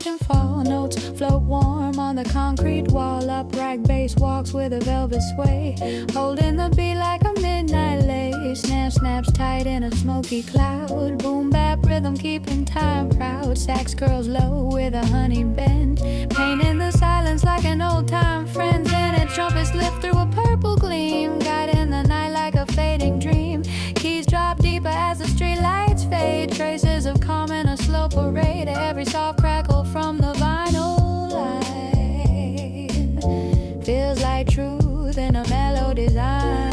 and fall notes float warm on the concrete wall. Upright bass walks with a velvet sway, holding the beat like a midnight lace. Snap snaps tight in a smoky cloud. Boom bap rhythm keeping time proud. Sax curls low with a honey bend, painting the silence like an old time friend. Then it trumpets lift through a purple gleam, guiding the night like a fading dream. Keys drop deeper as the street lights fade, traces of calm in a slow parade. Every soft crackle from the vinyl line feels like truth in a mellow design.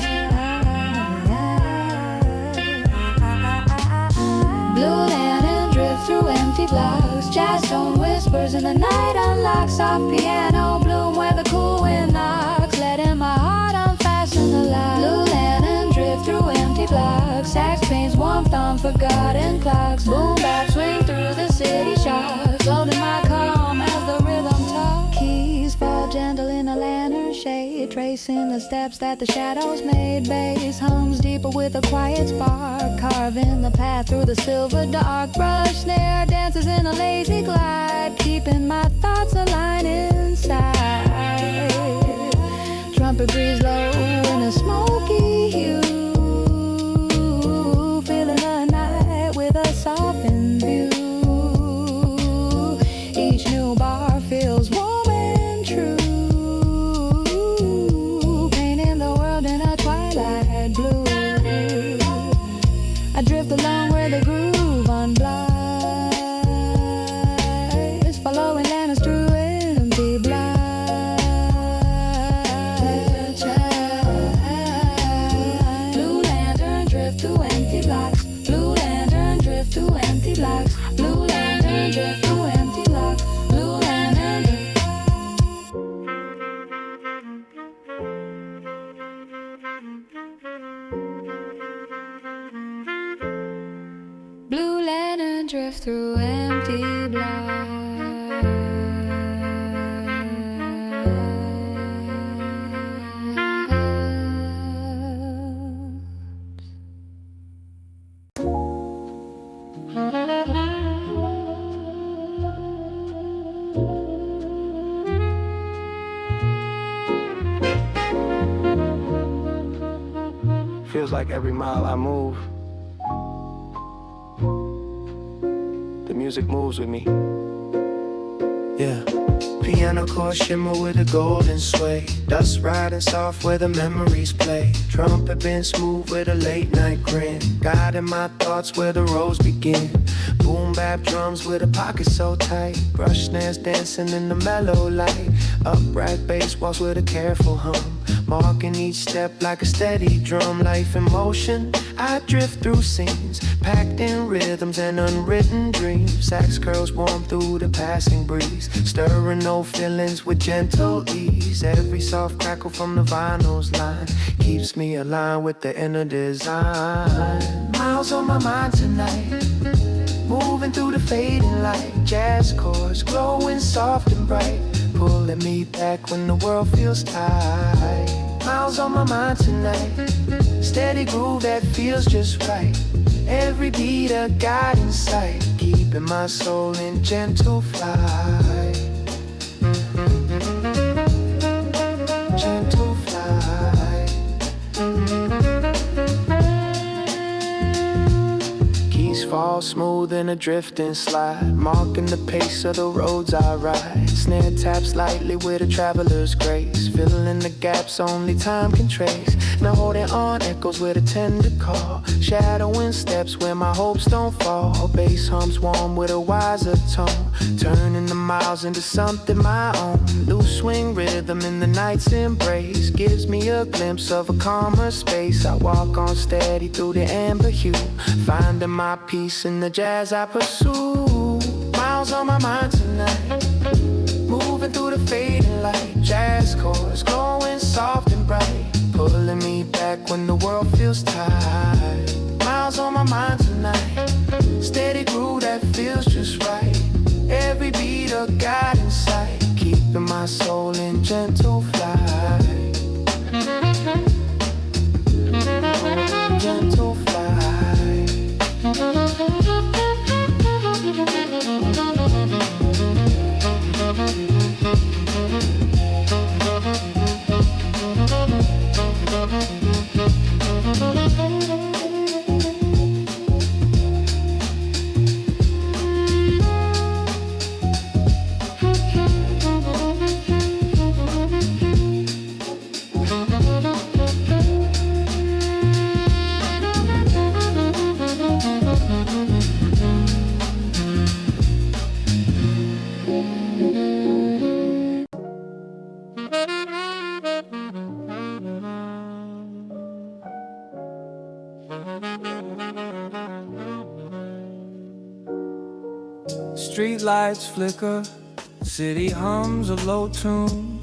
Blue lantern drift through empty blocks. Jazz tone whispers in the night unlocks. Soft piano bloom where the cool wind knocks, letting my heart unfasten the lock. Blue lantern drift through empty blocks. Sax paints warmth on forgotten clocks. Boom bap swing through the city shocks, holding my calm as the rhythm talks. Keys fall gentle in a lantern shade, tracing the steps that the shadows made. Bass hums deeper with a quiet spark, carving the path through the silver dark. Brush snare dances in a lazy glide, keeping my thoughts aligned inside. Trumpet breeze low in a smoky hue, filling the night with a softened view. Each new bar feels warm and true, painting the world in a twilight blue. I drift along where the groove unblinds, following lanterns through empty blinds. Blue lantern drift through empty blocks. Blue lantern drift through empty blocks. Blue lantern drift through empty blocks. Blue lantern drift. Blue lantern drift through empty blocks. Feels like every mile I move, the music moves with me. Yeah. Piano chords shimmer with a golden sway, dust riding soft where the memories play. Trumpet bend smooth with a late night grin, guiding my thoughts where the roads begin. Boom bap drums with a pocket so tight, brush snares dancing in the mellow light. Upright bass walks with a careful hum, marking each step like a steady drum. Life in motion, I drift through scenes, packed in rhythms and unwritten dreams. Sax curls warm through the passing breeze, stirring old feelings with gentle ease. Every soft crackle from the vinyl's line keeps me aligned with the inner design. Miles on my mind tonight, moving through the fading light. Jazz chords glowing soft and bright, pulling me back when the world feels tight. Miles on my mind tonight, steady groove that feels just right. Every beat a guiding sight, keeping my soul in gentle flight. Gentle flight. Keys fall smooth in a drifting slide, marking the pace of the roads I ride. Snare taps lightly with a traveler's grace, filling the gaps only time can trace. Now holding on echoes with a tender call, shadowing steps where my hopes don't fall. Bass hums warm with a wiser tone, turning the miles into something my own. Loose swing rhythm in the night's embrace gives me a glimpse of a calmer space. I walk on steady through the amber hue, finding my peace in the jazz I pursue. Miles on my mind tonight, moving through the fading light. Jazz chords glowing soft and bright, pulling me back when the world feels tight. Miles on my mind tonight, steady groove that feels just right. Every beat a guiding sight, keeping my soul in gentle flight. Gentle flight. Street lights flicker, city hums a low tune.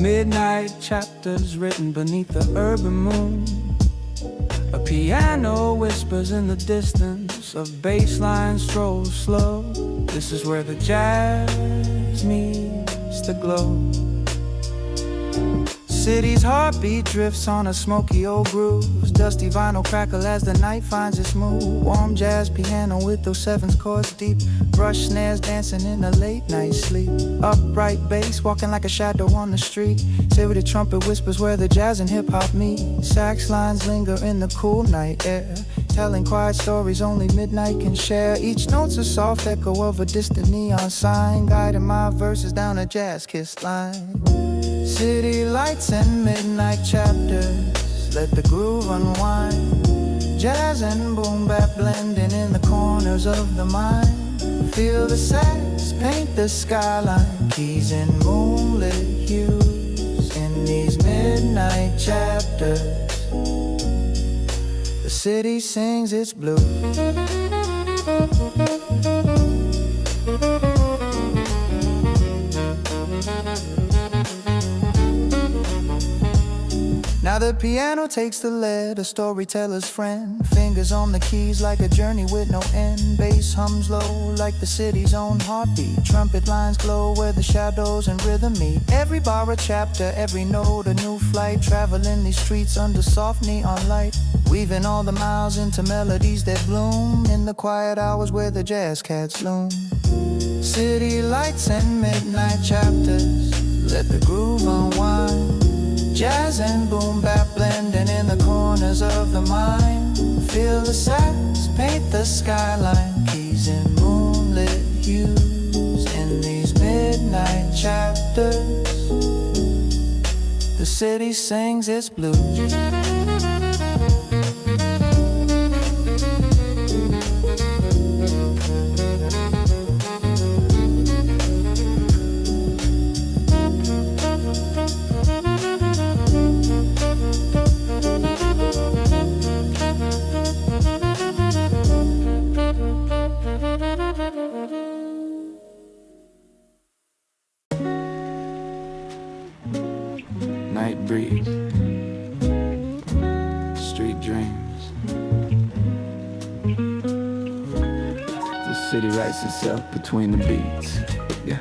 Midnight chapters written beneath the urban moon. A piano whispers in the distance, a bass line strolls slow. This is where the jazz meets the glow. City's heartbeat drifts on a smoky old grooves. Dusty vinyl crackle as the night finds its mood. Warm jazz piano with those sevens chords deep. Brush snares dancing in a late night sleep. Upright bass walking like a shadow on the street. Silvery trumpet whispers where the jazz and hip hop meet. Sax lines linger in the cool night air, telling quiet stories only midnight can share. Each note's a soft echo of a distant neon sign, guiding my verses down a jazz-kissed line. City lights and midnight chapters, let the groove unwind. Jazz and boom bap blending in the corners of the mind. Feel the sax paint the skyline, keys in moonlit hues. In these midnight chapters, the city sings its blues. Now the piano takes the lead, a storyteller's friend. Fingers on the keys like a journey with no end. Bass hums low like the city's own heartbeat. Trumpet lines glow where the shadows and rhythm meet. Every bar a chapter, every note a new flight. Traveling these streets under soft neon light. Weaving all the miles into melodies that bloom in the quiet hours where the jazz cats loom. City lights and midnight chapters, let the groove unwind. Jazz and boom bap blending in the corners of the mind. Feel the sax paint the skyline, keys in moonlit hues. In these midnight chapters, the city sings its blues. Night breeze, street dreams. The city writes itself between the beats. Yeah.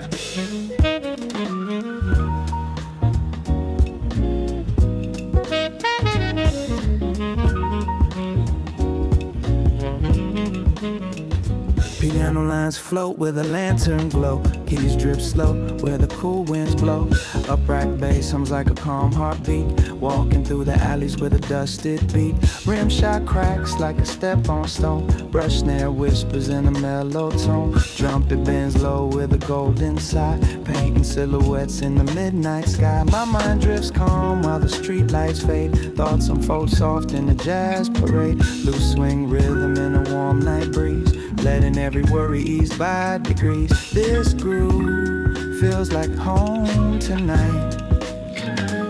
Piano lines float with a lantern glow. Keys drip slow where the cool winds blow. Upright bass hums like a calm heartbeat. Walking through the alleys with a dusted beat. Rim shot cracks like a step on stone. Brush snare whispers in a mellow tone. Trumpet bends low with a golden sigh. Painting silhouettes in the midnight sky. My mind drifts calm while the street lights fade. Thoughts unfold soft in the jazz parade. Loose swing rhythm in a warm night breeze. Letting every worry ease by degrees. This groove feels like home tonight.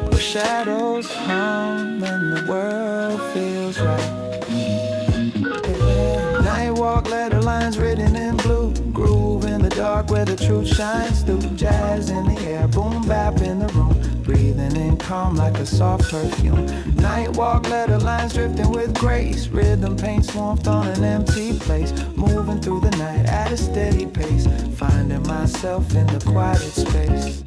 Where shadows hum and the world feels right. Nightwalk letterlines written in blue. Groove in the dark where the truth shines through. Jazz in the air, boom bap in the room. Breathing in calm like a soft perfume. Nightwalk letterlines drifting with grace. Rhythm paints warmth on an empty place. Moving through the night at a steady pace. Finding myself in the quiet space.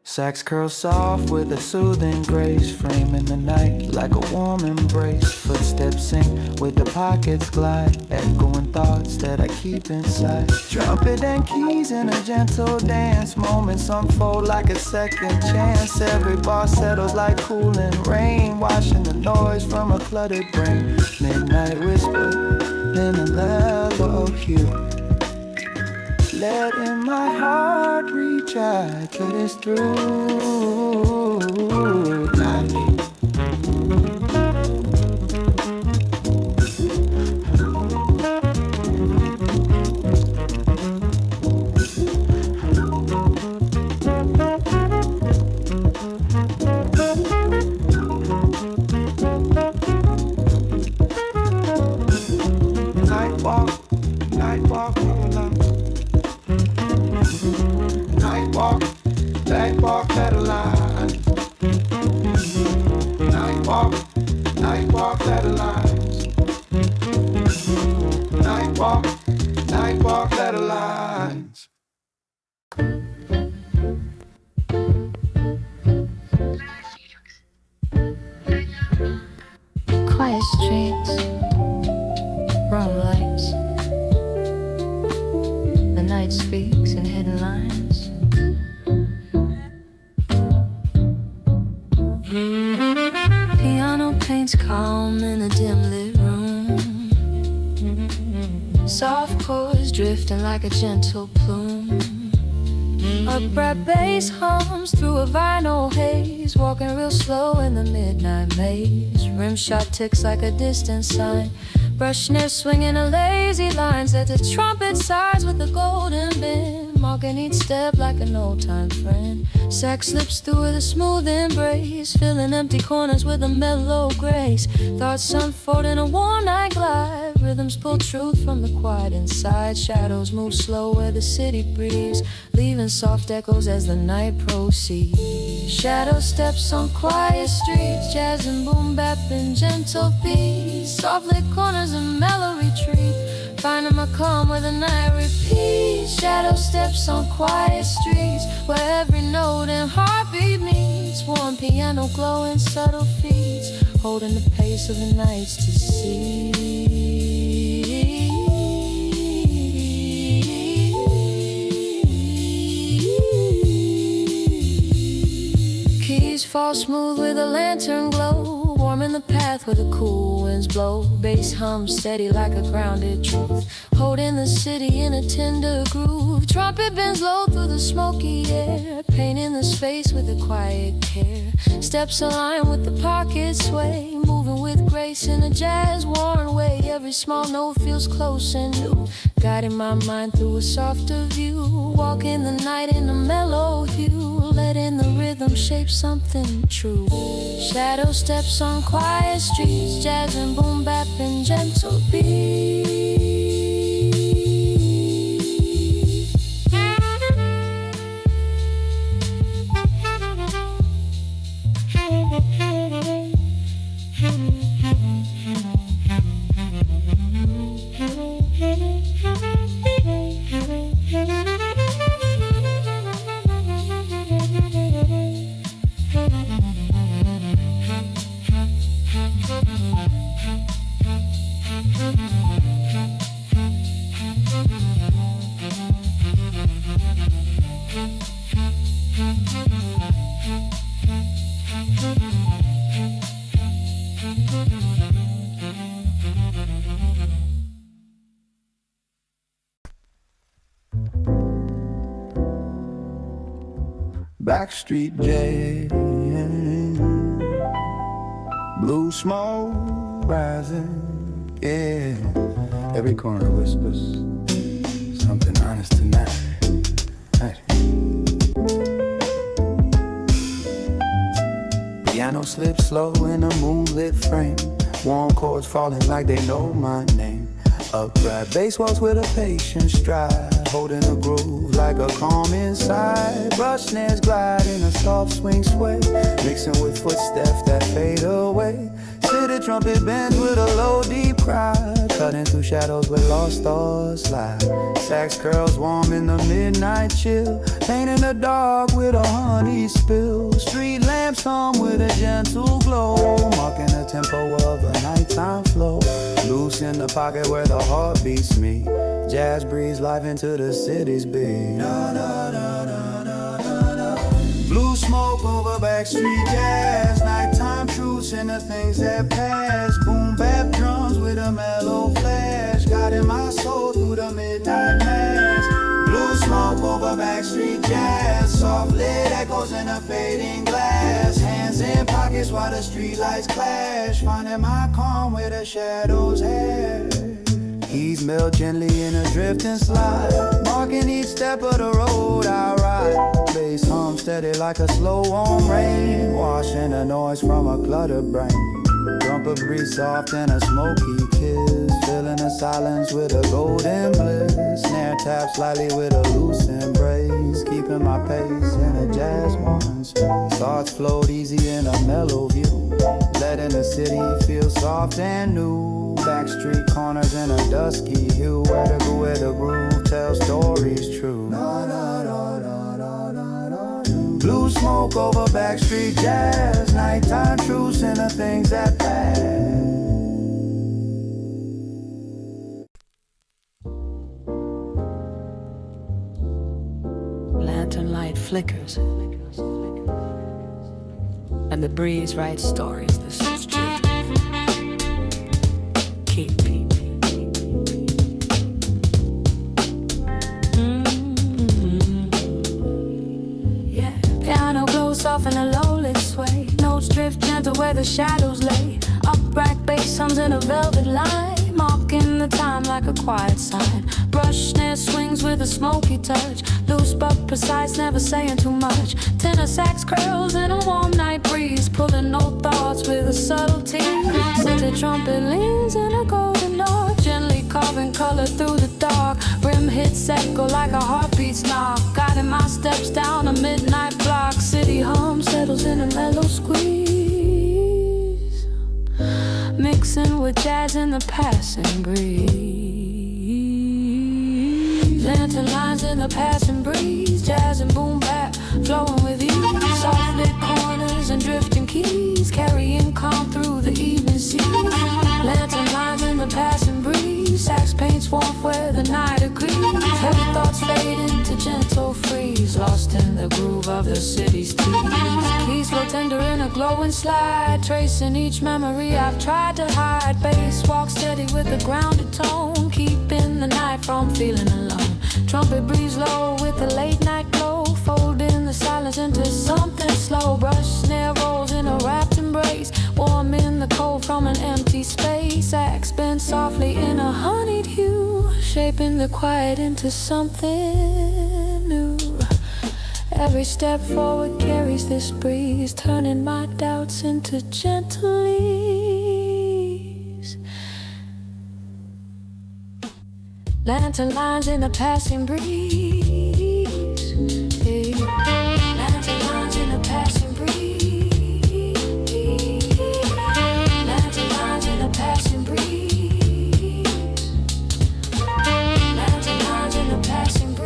Sax curls soft with a soothing grace. Framing the night like a warm embrace. Footsteps sing with the pockets glide. Echoing thoughts that I keep inside. Trumpet and keys in a gentle dance. Moments unfold like a second chance. Every bar settles like cooling rain. Washing the noise from a cluttered brain. Midnight whisper in a mellow hue. Letting my heart reach out to this through. Nightwalk all alone. Quiet streets, wrong lights. The night speaks in hidden lines. Piano paints calm in a dim lit room. Soft chords drifting like a gentle plume. A bright bass hums through a vinyl haze. Walking real slow in the midnight maze. Rim shot ticks like a distant sign. Brush snare swinging a lazy line. Set the trumpet sides with a golden bend. Marking each step like an old time friend. Sax slips through with a smooth embrace. Filling empty corners with a mellow grace. Thoughts unfold in a warm night glide. Rhythms pull truth from the quiet inside. Shadows move slow where the city breathes, leaving soft echoes as the night proceeds. Shadow steps on quiet streets. Jazz and boom bap and gentle beats. Soft lit corners and mellow retreat. Finding my calm where the night repeats. Shadow steps on quiet streets, where every note and heartbeat meets. Warm piano glow in subtle feats, holding the pace of the nights to see. Keys fall smooth with a lantern glow, warming the path where the cool winds blow. Bass hums steady like a grounded truth, holding the city in a tender groove. Trumpet bends low through the smoky air, painting the space with a quiet care. Steps align with the pocket sway, moving with grace in a jazz-worn way. Every small note feels close and new, guiding my mind through a softer view. Walking the night in a mellow hue, letting the rhythm shape something true. Shadow steps on quiet streets. Jazz and boom bap and gentle beats. Backstreet jazz, blue smoke rising, yeah. Every corner whispers something honest tonight. Hey. Piano slips slow in a moonlit frame. Warm chords falling like they know my name. Upright bass walks with a patient stride, holding a groove like a calm inside. Brush snares glide in a soft swing sway, mixing with footsteps that fade away. City trumpet bends with a low deep cry, cutting through shadows where lost stars slide. Sax curls warm in the midnight chill, painting the dark with a honey spill. Street lamps hum with a gentle glow, marking the tempo of a nighttime flow. Loose in the pocket where the heart beats me, jazz breathes life into the city's beat. Blue smoke over Backstreet jazz, nighttime truths and the things that pass. Boom bap drums with a mellow flash, guiding my soul through the midnight mass. Blue smoke over Backstreet jazz, soft lit echoes in a fading glass. Hands in pockets while the street lights clash, finding my calm where the shadows have. Keys melt gently in a drifting slide, marking each step of the road I ride. Bass hum steady like a slow warm rain, washing the noise from a cluttered brain. Trumpet breeze soft and a smoky kiss, filling the silence with a golden bliss. Snare tap slightly with a loose embrace, keeping my pace in a jazz one space. Thoughts float easy in a mellow view, letting the city feel soft and new. Backstreet corners in a dusky hue, where the groove tells stories true. Blue smoke over Backstreet jazz, nighttime truths and the things that pass. Lantern light flickers, and the breeze writes stories. This is true. Keep. Yeah, piano glows soft in a lowly sway. Notes drift gentle where the shadows lay. Upright bass hums in a velvet line, marking the time like a quiet sign. Brush snare swings with a smoky touch, loose but precise, never saying too much. Tenor sax curls in a warm night breeze, pulling no thoughts with a subtlety. Scented trumpet leans in a golden dark, gently carving color through the dark. Rim hits echo like a heartbeat's knock, guiding my steps down a midnight block. City hum settles in a mellow squeeze, mixing with jazz in the passing breeze. Lantern lines in the passing breeze, jazz and boom bap flowing with ease. Soft lit corners and drifting keys, carrying calm through the evening sea. Lantern lines in the passing breeze, sax paints warmth where the night agrees. Heavy thoughts fade into gentle freeze, lost in the groove of the city's teeth. Keys flow tender in a glowing slide, tracing each memory I've tried to hide. Bass walks steady with a grounded tone, keeping the night from feeling alone. Trumpet breeze low with a late night glow, folding the silence into something slow. Brush snare rolls in a wrapped embrace, warm in the cold from an empty space. Sax bends softly in a honeyed hue, shaping the quiet into something new. Every step forward carries this breeze, turning my doubts into gentle ease. Lantern lines in the passing breeze, hey. Lantern lines in the passing breeze, lantern lines in the passing breeze, lantern lines in the passing breeze.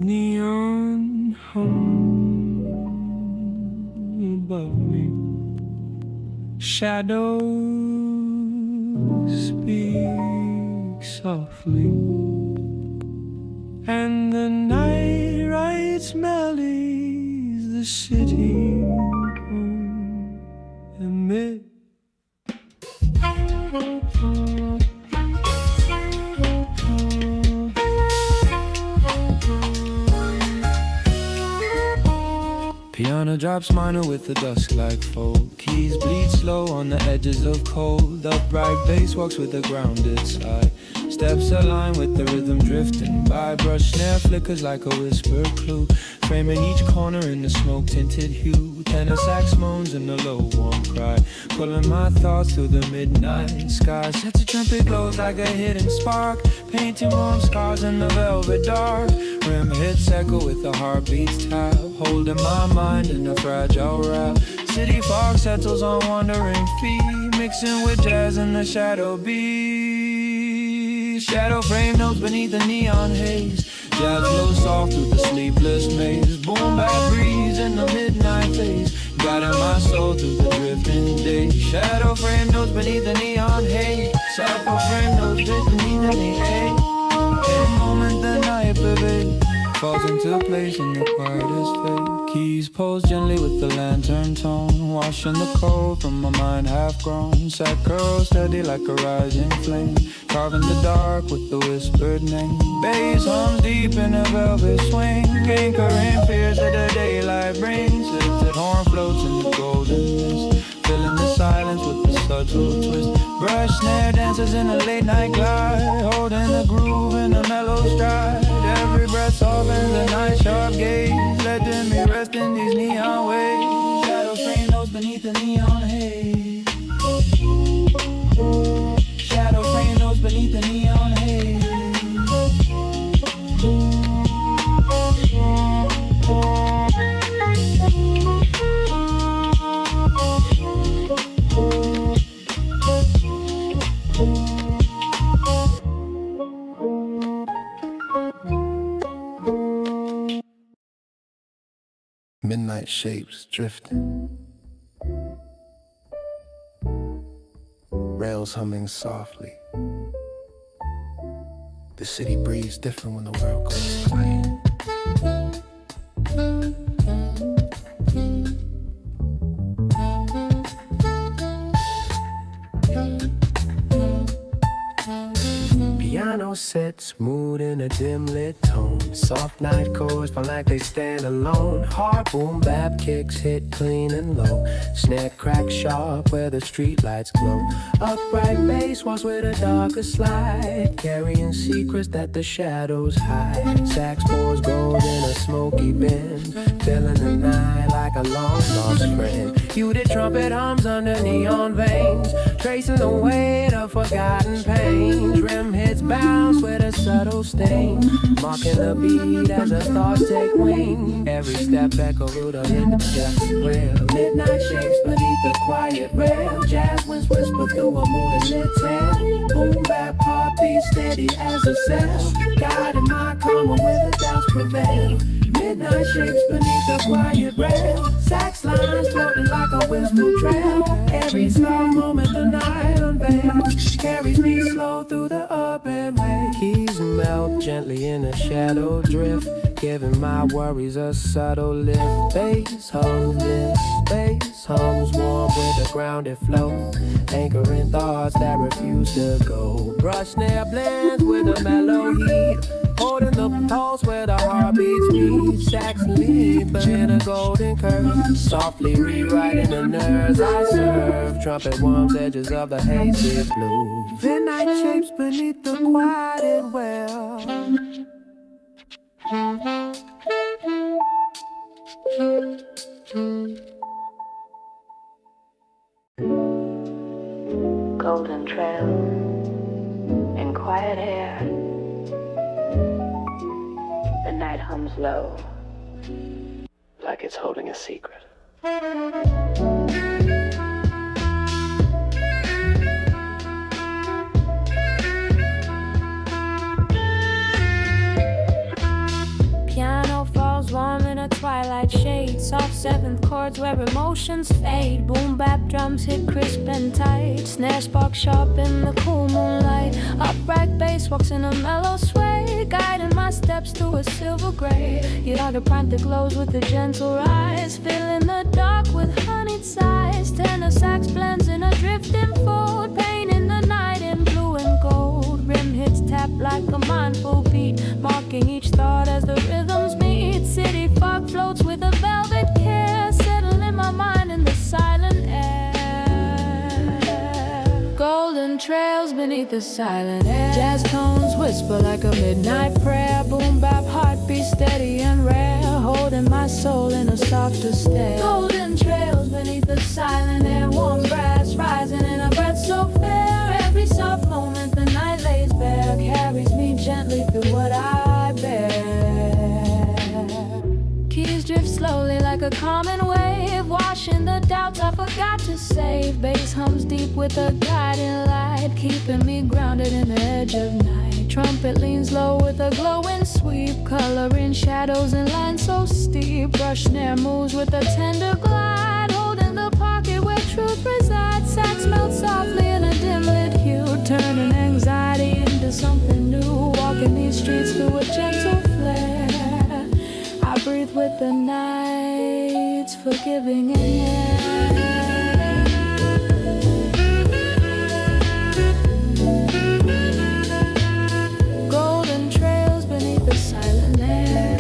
Neon hum above me, shadows speak softly, and the night writes melodies. The city amid. Piano drops minor with the dusk-like fold. Keys bleed slow on the edges of cold. Upright bass walks with a grounded slide. Steps align with the rhythm drifting by. Brush snare flickers like a whispered clue, framing each corner in the smoke-tinted hue. Tenor sax moans in a low warm cry, pulling my thoughts through the midnight sky. Sets a trumpet glows like a hidden spark, painting warm scars in the velvet dark. Rim hits echo with the heartbeat's tap, holding my mind in a fragile wrap. City fog settles on wandering feet, mixing with jazz in the shadow beat. Shadowframe notes beneath the neon haze, jazz flows soft through the sleepless maze. Boom bap breeze in the midnight phase, guiding my soul through the drifting day. Shadowframe notes beneath the neon haze, Shadowframe notes beneath the neon haze. In a moment the night vivid falls into place in the quietest fade. Keys pose gently with the lantern tone, washing the cold from my mind half grown. Sack curls steady like a rising flame, carving the dark with the whispered name. Bass hums deep in a velvet swing, anchoring fears that the daylight brings. Lifted horn floats in the golden mist, filling the silence with the subtle twist. Brush snare dances in a late night glide, holding the groove in a mellow stride. Every breath softens the night sharp gaze, letting me rest in these neon waves. Shadowframe notes beneath the neon haze, Shadowframe notes beneath the neon haze. midnight shapes drifting, rails humming softly. The city breathes different when the world goes quiet. Piano sets mood in a dim lit tone. Soft night chords feel like they stand alone. Hard boom bap kicks hit clean and low. Snare crack sharp where the street lights glow. Upright bass walks with a darker slide, carrying secrets that the shadows hide. Sax pours gold in a smoky bin, filling the night like a long lost friend. Muted trumpet hums under neon veins, tracing the weight of forgotten pains. Rim hits bounce with a subtle stain, marking the beat as the stars take wing. Every step echo through the hidden rail. Midnight shapes beneath the quiet rail. Jazz winds whisper through a moonlit tale. Boom bap heartbeat steady as a cell, guiding my karma where the doubts prevail. Midnight shapes beneath the quiet rail. Sax lines floating like a wistful trail. Every soft moment the night unveils, carries me slow through the urban way. Keys melt gently in a shadow drift, giving my worries a subtle lift. Bass hums lift, bass hums warm with a grounded flow, anchoring thoughts that refuse to go. Brush snare blends with a mellow heat, holding the pulse where the heartbeats beat. Sax leap in a golden curve, softly rewriting the nerves I serve. Trumpet warms edges of the hazy blue. Midnight shapes beneath the quiet well. Golden trail and quiet air. The night hums low, Like it's holding a secret. Piano falls warm in a twilight shade. Soft seventh chords where emotions fade. Boom bap drums hit crisp and tight. Snare spark sharp in the cool moonlight. Upright bass walks in a mellow sway, guiding my steps through a silver gray. You dog a prime that glows with a gentle rise, filling the dark with honeyed sighs. Tenor sax blends in a drifting fold, painting the night in blue and gold. Rim hits tap like a mindful beat, marking each thought as the rhythms meet. City fog floats with a velvet care, settling my mind in the silent air. Golden trails beneath the silent air. Jazz tones whisper like a midnight prayer. Boom bap heartbeat steady and rare, holding my soul in a softer stare. Golden trails beneath the silent air. Warm brass rising in a breath so fair. Every soft moment the night lays bare, carries me gently through what I bear. Keys drift slowly like a common wave, washing the doubts I forgot to save. Bass hums deep with a guiding light, keeping me grounded in the edge of night. Trumpet leans low with a glowing sweep, coloring shadows in lines so steep. Brush snare moves with a tender glide, holding the pocket where truth resides. Sax melts softly in a dim lit hue, turning anxiety into something new. Walking these streets through a gentle flare, I breathe with the night's forgiving air. Golden trails beneath the silent air.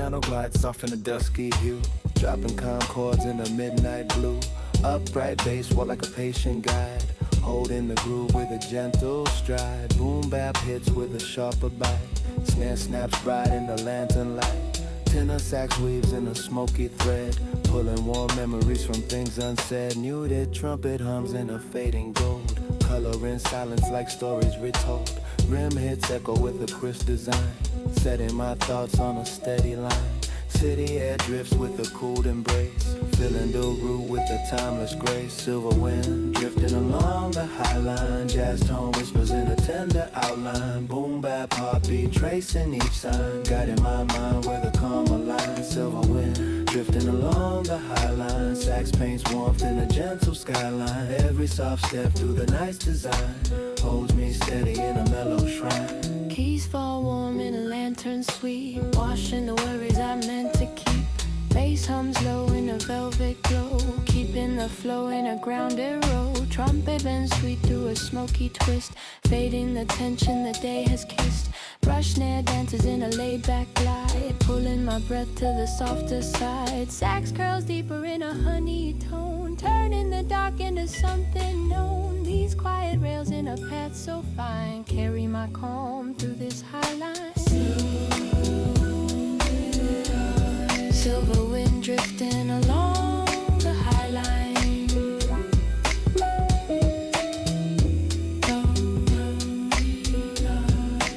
piano glides soft in a dusky hue, dropping calm chords in a midnight blue. Upright bass walk like a patient guide, holding the groove with a gentle stride. Boom bap hits with a sharper bite, snare snaps bright in the lantern light. Tenor sax weaves in a smoky thread, pulling warm memories from things unsaid. Muted trumpet hums in a fading gold, color in silence like stories retold. Rim hits echo with a crisp design, setting my thoughts on a steady line. City air drifts with a cool embrace, filling the root with a timeless grace. Silver wind drifting along the highline, jazz tone whispers in a tender outline. Boom bap heartbeat tracing each sign, guiding my mind where the calm aligns. Silver wind drifting along the highline, sax paints warmth in a gentle skyline. Every soft step through the night's design holds me steady in a mellow shrine. Keys fall warm in a lantern sweet, washing the worries I meant to keep. Bass hums low in a velvet glow, keeping the flow in a grounded row. Trumpet bends sweet through a smoky twist, fading the tension the day has kissed. Brush snare dances in a laid-back glide, pulling my breath to the softer side. Sax curls deeper in a honey tone, turning the dark into something known. These quiet rails in a path so fine carry my calm through this highline. Silver wind drifting along the highline.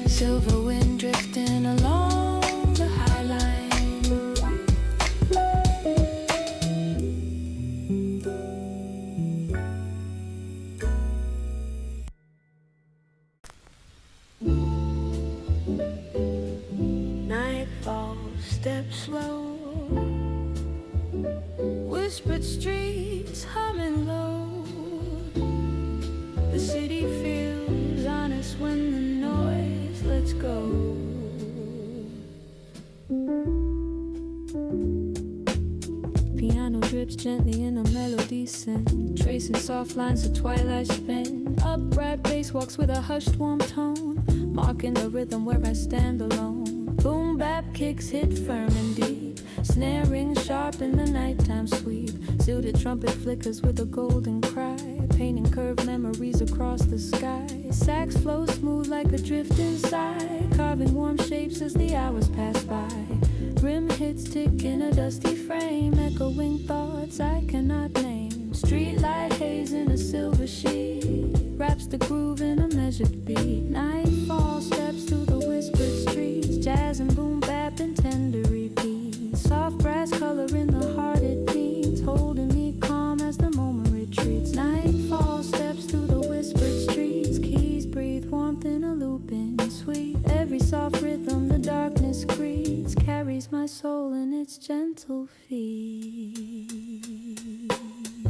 Silver wind drifting along the highline. Nightfall, step slow, whispered streets humming low. The city feels honest when the noise lets go. Piano drips gently in a melody scent, tracing soft lines of twilight spent. Upright bass walks with a hushed warm tone, marking the rhythm where I stand alone. Boom bap kicks hit firm and deep, snare rings sharp in the nighttime sweep. Suited trumpet flickers with a golden cry, painting curved memories across the sky. Sax flows smooth like a drift inside, carving warm shapes as the hours pass by. Rim hits tick in a dusty frame, echoing thoughts I cannot name. Streetlight haze in a silver sheet, wraps the groove in a measured beat. Nightfall steps through the whispered streets, jazz and boom bap and tender repeat. Soft brass color in the heart it beats, holding me calm as the moment retreats. Nightfall steps through the whispered streets, keys breathe warmth in a looping sweet. Every soft rhythm the darkness greets, carries my soul in its gentle feet.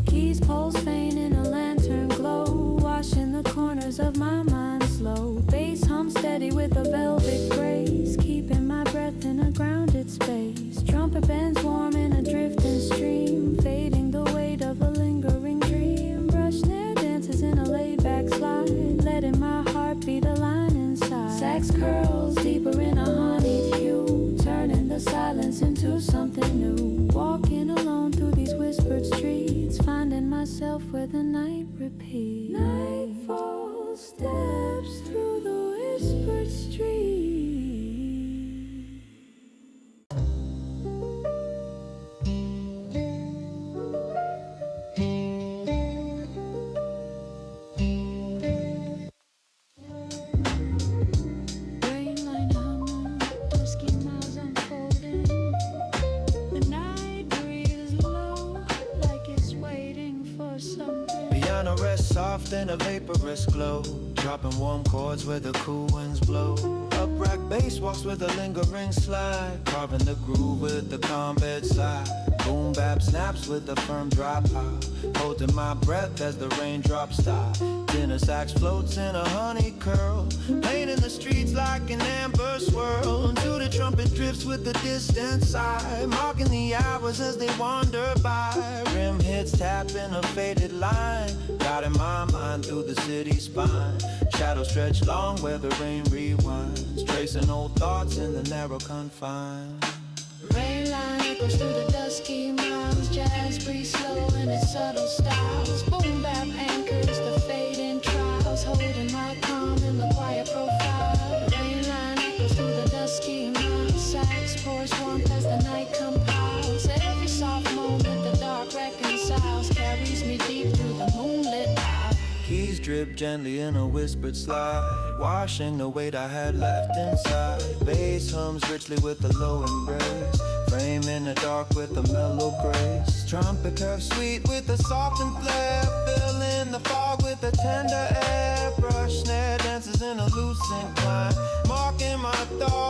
Keys pulse faint in a lantern glow, washing the corners of my mind slow. Bass hum steady with a velvet grace, keeping my breath in a grounded space. Trumpet bends warm in a drifting stream, fading the weight of a lingering dream. Brush snare dances in a laid-back slide, letting my heart beat a line inside. Sax curls deeper in a honeyed hue, turning the silence into something new. Walking alone through these whispered streets, finding myself where the night repeats. Nightfall steps through the whispered streets. Rainline humming, Dusky miles unfolding. The night breathes low, like it's waiting for something. Piano rests soft in a vaporous glow, dropping warm chords where the cool winds blow. Upright bass walks with a lingering slide, carving the groove with the calm bedside. Boom bap snaps with a firm drop high, holding my breath as the raindrops stop. Tenor sax floats in a honey curl, painting the streets like an amber swirl. Until the trumpet drifts with the distant sigh, marking the hours as they wander by. Rim hits tap in a faded line, guiding my mind through the city spine. Shadows stretch long where the rain rewinds, tracing old thoughts in the narrow confines. Rainline echoes through the dusky miles. Jazz breathes slow in its subtle styles. Boom bap anchors the fading trials, holding my calm in the quiet profile. Rainline echoes through the dusky miles. Sax pours warmth as the night compiles. Every soft moment the dark reconciles, carries me deep through the moonlit aisle. Keys drip gently in a whispered slide, washing the weight I had left inside. Bass hums richly with the low embrace, frame in the dark with a mellow grace. Trumpet curves sweet with a softened flair, fill in the fog with a tender air. Brush snare dances in a lucent climb, marking my thoughts